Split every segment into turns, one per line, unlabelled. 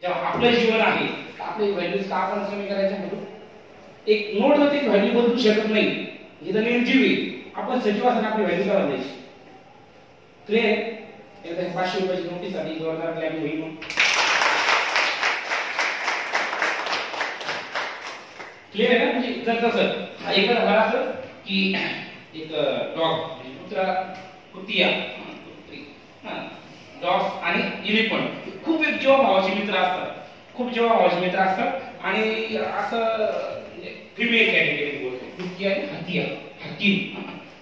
जेव्हा आपलं जीवन आहे आपले व्हॅल्यूज का आपण कमी करायच्या म्हणतो एक नोटवरती व्हॅल्यू बदलू शकत नाही हे तर निर्जीव आहे आपण सजीव असताना आपली व्हॅल्यू काय बदलायची क्लिअर एकदा 500 रुपयाची नोटीस आली जोरदार क्लॅप होईल मग क्लिअर आहे ना म्हणजे जर तसं एखादा झाला असं की एक डॉग कुत्रा कुतिया डॉग्स आणि एलिफंट खूप एक जीवा भावाचे मित्र असतात खूप जीवा भावाचे मित्र असतात आणि असं फिमेल कॅटेगरी बोलतो कुतिया आणि हत्ती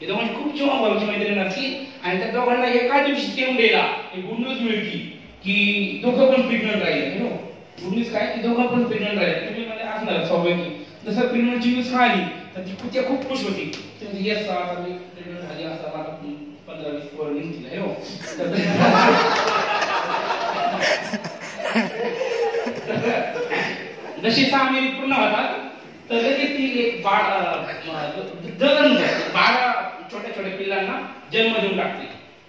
हे दोघांची खूप जीवा भावाची मैत्रीण असती आणि त्या दोघांना एका दिवशी सेम डेला एक गुड न्यूज मिळती की दोघं पण प्रेग्नंट राहिले नो गुड न्यूज काय की दोघं पण प्रेग्नंट राहिले तुम्ही म्हणजे असणार स्वाभाविक जसं प्रेग्नंटची न्यूज कळाली तर ती कुतिया खूप खुश होती ती येस आता मी प्रेग्नंट झाली असता मला 15-20 पोरं निघतील हे हो जशी 6 महिने पूर्ण होतात तर लगेच ती एक बाळ छोट्या छोट्या पिल्लांना जन्म देऊन टाकते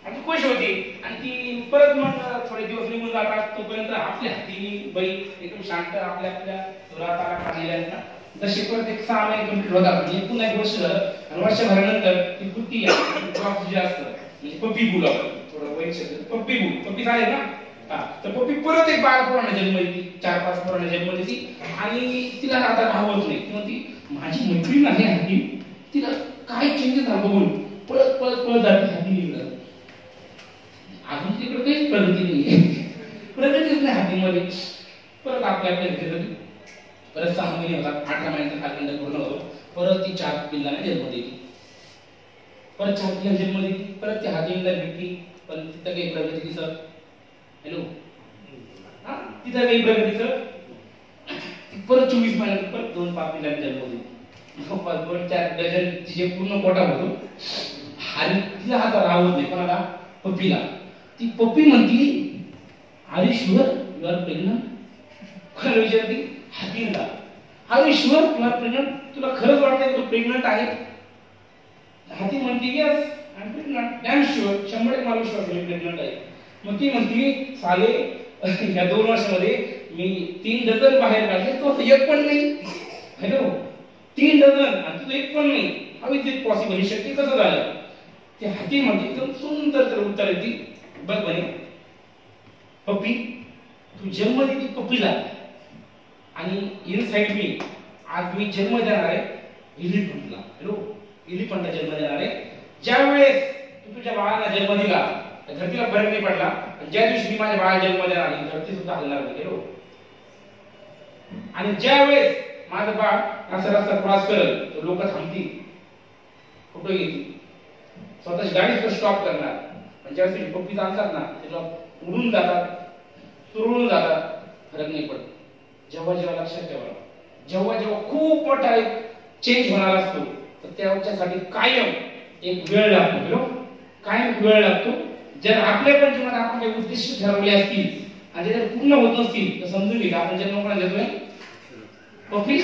आणि खुश होती आणि ती परत मग थोडे दिवस निघून जातात तोपर्यंत आपल्या हातीने बाई एकदम शांत आपल्या राताला खाल्लेल्या आहेत ना जसे परत एक 6 महिने कंप्लीट होतात म्हणजे पुन्हा एक वर्ष झालं आणि वर्षभरानंतर ती कुत्ती ड्रॉप्स जे असतं म्हणजे पप्पी बुल थोडं वैशिष्ट्य पप्पी झाले ना तर पप्पी परत एक बाळ पोरांना जन्म देते 4-5 पोरांना जन्म देते आणि तिला आता राहवत नाही किंवा ती माझी मैत्रीण आहे हाती तिला काय चेंजेस झालं बघून पळत जाते हाती निघतात अजून तिकडे काहीच प्रगती नाही प्रगतीच नाही हातीमध्ये परत आपल्या परत 6 महिने होतात 18 महिन्याचा कालखंड पूर्ण होतो परत ती 4 पिल्लांना जन्म देते परत 4 पिल्लांना जन्म देते परत ती हातीला भेटती पण तिथं काही प्रगती दिसत हॅलो तिथं काही प्रगती दिसत परत 24 महिन्यात परत 2-5 पिल्लांना जन्म देते 2-4 डझन तिचे पूर्ण पोटा होतो आणि तिला हात राहत नाही कोणाला पप्पीला ती पप्पी म्हणती are you sure you are pregnant कोणाला विचारती हातीला are you sure you are pregnant तुला खरंच वाटतंय तू प्रेग्नंट आहे हाती म्हणती yes I am pregnant damn sure 100% मला विश्वास आहे प्रेग्नंट आहे मग ती म्हणती साले या 2 वर्षामध्ये मी 3 डझन बाहेर काढले तो एक पण नाही हॅलो 3 डझन आणि तुझं एक पण नाही हाऊ इज इट पॉसिबल हे शक्य कसं झालं ते हाती म्हणते एकदम सुंदर तर उत्तर येते बघ म्हणे पप्पी तू जन्म देते पप्पीला आणि इनसाइड मी आज मी जन्म देणार आहे एलिफंटला हॅलो एलिफंटला जन्म देणार आहे ज्या वेळेस तू तुझ्या बाळाला जन्म दिला धरतीला फरक नाही पडला ज्या दिवशी मी माझ्या बाळाला जन्म देणार आणि धरती सुद्धा हलणार नाही हॅलो आणि ज्या वेळेस माझं बाळ असा रस्ता क्रॉस करेल तर लोक थांबतील फोटो घेतील स्वतःची गाडी स्टॉप करणार पण ज्यावेळेस पप्पी चालतात ना त्याला उडून जातात सुरळून जातात फरक नाही पडत जेव्हा लक्षात ठेवा जेव्हा खूप मोठा एक चेंज होणार असतो तर त्याच्यासाठी कायम एक वेळ लागतो कायम वेळ लागतो जर आपल्या पण जीवनात आपण काही उद्देश ठरवले असतील आणि जर पूर्ण होत नसतील तर समजून घ्या आपण जन्म कोणाला देतोय पप्पी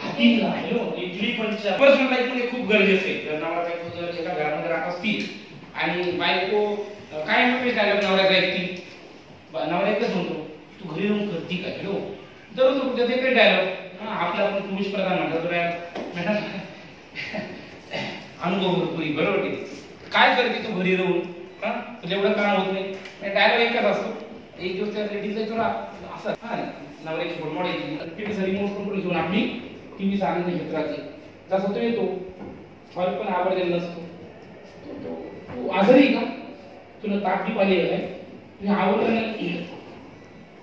हातीला इडली पण पर्सनल लाईफ मध्ये खूप गरजेचं आहे जर नवरा बायको जर एका घरामध्ये राहत असतील आणि बायको काय म्हणते डायलॉग नवऱ्याचा ऐकतील नवरा एकच म्हणतो तू घरी येऊन करती का हॅलो दररोज कुठे ते काही डायलॉग आपला आपण पुरुष प्रधान म्हणतो मॅडम अनुभव पुरी बरोबर की काय करते तू घरी राहून तुला एवढं काम होत नाही डायलॉग एकच असतो एक दिवस त्या लेडीजला तुला असं नवऱ्याची बोलमोड येते रिमोट कंट्रोल घेऊन आपली टीव्ही साधन क्षेत्राचे जसं तो येतो फॉल पण आवडलेला नसतो तू आजारी का तुला ताप आलेला आहे तुला आवडलं नाही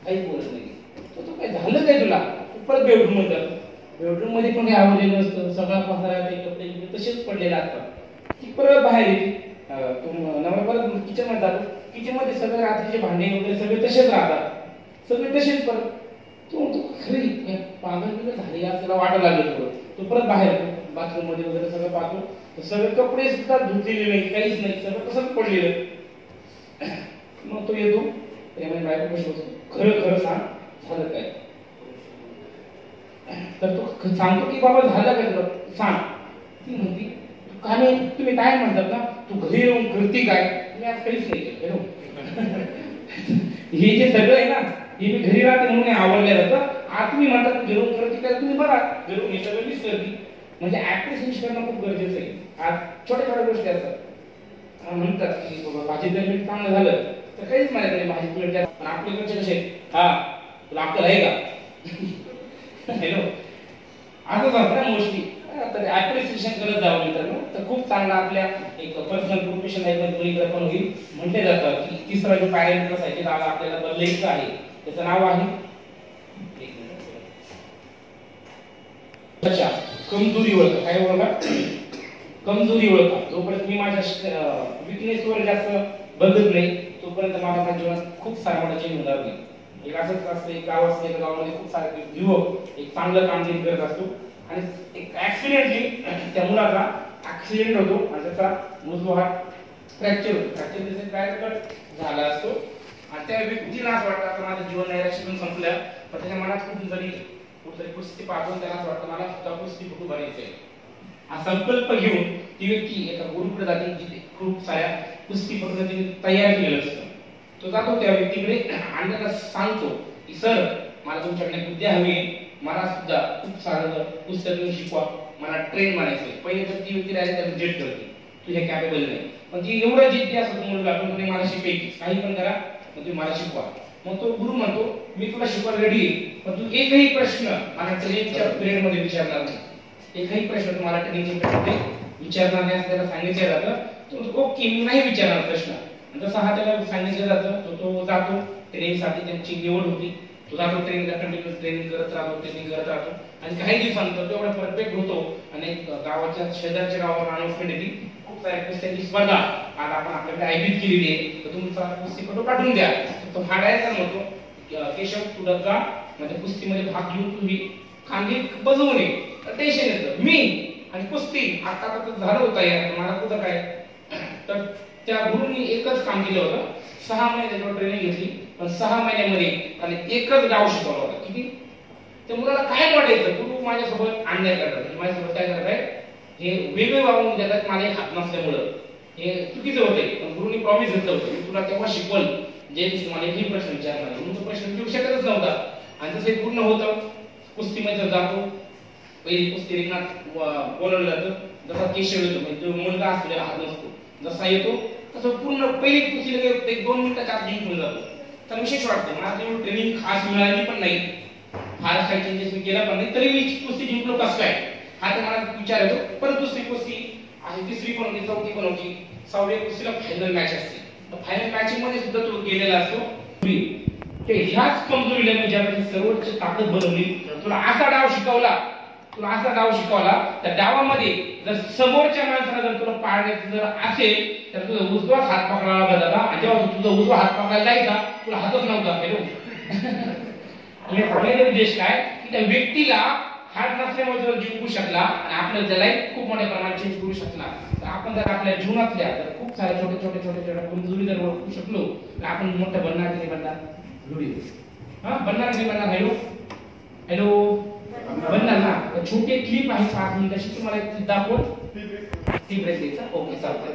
काही बोलत नाही तो काय झालं काय तुला परत बेडरूम मध्ये बेडरूम मध्ये पण काही आवडलेलं नसतं सगळा पसारा कपडे तसेच पडलेले असतात ती परत बाहेर येते नवरा परत किचन मध्ये जातो किचन मध्ये सगळे रात्रीचे भांडे वगैरे सगळे तसेच राहतात सगळे तसेच परत तो खरी पागल झाले त्याला वाटायला लागलं तो परत बाहेर बाथरूम मध्ये वगैरे सगळं पाहतो सगळे कपडे सुद्धा धुतलेले नाही काहीच नाही सगळं तसंच पडलेलं मग तो येतो त्यामध्ये बायको कशी होतो खरं सांग झालं काय तर तो सांगतो की बाबा झालं काय तुला सांग ती म्हणती का नाही तुम्ही काय म्हणतात ना तू घरी येऊन करते काय तुम्ही आज काहीच नाही हे जे सगळं आहे ना हे मी घरी राहते म्हणून आवडलं जातं. आज तुम्ही म्हणता घरून करते तर तुम्ही बघा घरून हे सगळं मीच करते. म्हणजे ऍप्रिसिएशन करणं खूप गरजेचं आहे. आज छोट्या छोट्या गोष्टी असतात म्हणतात की बाबा भाजी जर मीठ चांगलं झालं तर काहीच माहित नाही भाजी मीठ जास्त. पण आपल्याकडचे कसे हा तुला अक्कल आहे का हॅलो असंच असतं ना गोष्टी. तर ऍप्रिसिएशन करत जावं मित्रांनो तर खूप चांगला आपल्या एक पर्सनल प्रोफेशनल लाईफ मध्ये पण होईल. म्हटले जातं की तिसरा जो पॅरामीटर आहे ते आपल्याला बदलायचं आहे त्याचं नाव आहे कमजोरी ओळखा. काय ओळखा? कमजोरी ओळखा. जोपर्यंत मी माझ्या विकनेस वर जास्त बघत नाही तोपर्यंत माझ्या जीवनात खूप सारा मोठा चेंज होणार नाही. एक असंच असतं एक गाव असतं त्या गावामध्ये खूप सारे युवक एक चांगलं कामगिरी करत असतो आणि एक ऍक्सिडेंटली त्या मुलाचा ऍक्सिडेंट होतो आणि त्याचा उजवा हात फ्रॅक्चर होतो. फ्रॅक्चर त्याचा काय कट झाला असतो आणि त्या व्यक्तीला असं वाटतं आता माझं जीवन नैराश्यातून संपलं. पण त्याच्या मनात कुठेतरी कुस्ती पाहून त्याला असं वाटतं मला सुद्धा कुस्ती कुठे बनायचंय. हा संकल्प घेऊन ती व्यक्ती एका गुरुकडे जाते जिथे खूप साऱ्या कुस्तीपटूंना तिने तयार केलेलं असतं. तो जातो त्या व्यक्तीकडे आणि त्याला सांगतो की सर मला तुमच्याकडे विद्या हवी मला सुद्धा खूप सारं पुस्तक शिकवा मला ट्रेन बनायचंय. पहिले तर ती व्यक्ती डायरेक्ट त्याला रिजेक्ट करते तू हे कॅपेबल नाही. पण ती एवढं जिद्दी असतो मुलगा पण तुम्ही मला शिकायची काही पण करा पण तुम्ही मला शिकवा. मग तो गुरु म्हणतो मी तुला शिकवायला रेडी आहे पण तू एकही प्रश्न मला ट्रेनिंगच्या पिरियड मध्ये विचारणार नाही. एकही प्रश्न तुम्हाला ट्रेनिंगच्या पिरियड मध्ये विचारणार नाही असं त्याला सांगितलं जातं. ओके मी नाही विचारणार प्रश्न. जसं हा त्याला सांगितलं जातं तो जातो ट्रेनिंगसाठी त्यांची निवड होती. तो जातो ट्रेनिंगला कंटिन्यूअस ट्रेनिंग करत राहतो आणि काही दिवसानंतर तो एवढा परफेक्ट होतो आणि गावाच्या शेजारच्या गावावर अनाउन्समेंट येते खूप साऱ्या कुस्त्यांची स्पर्धा आज आपण आपल्याकडे आयोजित केलेली आहे तर तुमचा कुस्तीपटू पाठवून द्या. तो हा डायरेक्ट म्हणतो केशव तुडका म्हणजे कुस्तीमध्ये भाग घेऊन तुम्ही खांदी बजवून ये. टेन्शन येतं मी आणि कुस्ती आता झालं होता यार मला कुठं काय. तर त्या गुरुंनी एकच काम केलं होतं 6 महिने त्याच्यावर ट्रेनिंग घेतली पण 6 महिन्यामध्ये त्याने एकच डाव शिकवला होता. किती? त्या मुलाला काय वाटायचं गुरु माझ्यासोबत अन्याय करतात माझ्यासोबत काय करताय हे वेगळे वागून देतात माझे हात नसल्यामुळं हे चुकीचं होतंय. पण गुरुनी प्रॉमिस घेतलं होतं मी तुला तेव्हा शिकवल जे मला एकही प्रश्न विचारणार म्हणून तो प्रश्न विचारू शकतच नव्हता. आणि जसं पूर्ण होतं कुस्तीमध्ये जातो पहिली कुस्ती रिंगणात बोलवलं जातं. जसा केशव येतो म्हणजे तो मुलगा असलेला हात नसतो जसा येतो तसं पूर्ण पहिली कुस्ती एक 2 मिनिटाच्या आत जिंकून जातो. तर विशेष वाटतं मला तेवढी ट्रेनिंग खास मिळाली पण नाही फार काही चेंजेस मी केला पण नाही तरी मी कुस्ती जिंकलो कसं काय हा तर मला विचार येतो. परत दुसरी कुस्ती आणि तिसरी पण होती चौथी पण होती 6व्या कुस्तीला फायनल मॅच असते. तर फायनल मॅच मध्ये सुद्धा तो गेलेला असतो. ते ह्याच कमजोरीला मी ज्यावेळी सर्वोच्च ताकद बनवली तुला असा डाव शिकवला त्या डावामध्ये जर समोरच्या माणसाला जर तुला पाळण्याचं जर असेल तर तुझा उजवा हात पकडायला लागला आणि जेव्हा तुझा उजवा हात पकडायला जायचा तुला हातच नव्हता. हॅलो उद्देश काय की त्या व्यक्तीला हात नसल्यामुळे जर जिंकू शकला आणि आपलं त्याला खूप मोठ्या प्रमाणात चेंज करू शकला तर आपण जर आपल्या जीवनातल्या जर खूप साऱ्या छोट्या कमजोरी जर ओळखू शकलो तर आपण मोठं बनणार की नाही बनणार? बनणार नाही बनणार? हॅलो बनणार ना. छोटे क्लिप आहे 5 मिनिटाची तुम्हाला एक दाखवून ती ब्रेक द्यायचा. ओके चालतंय.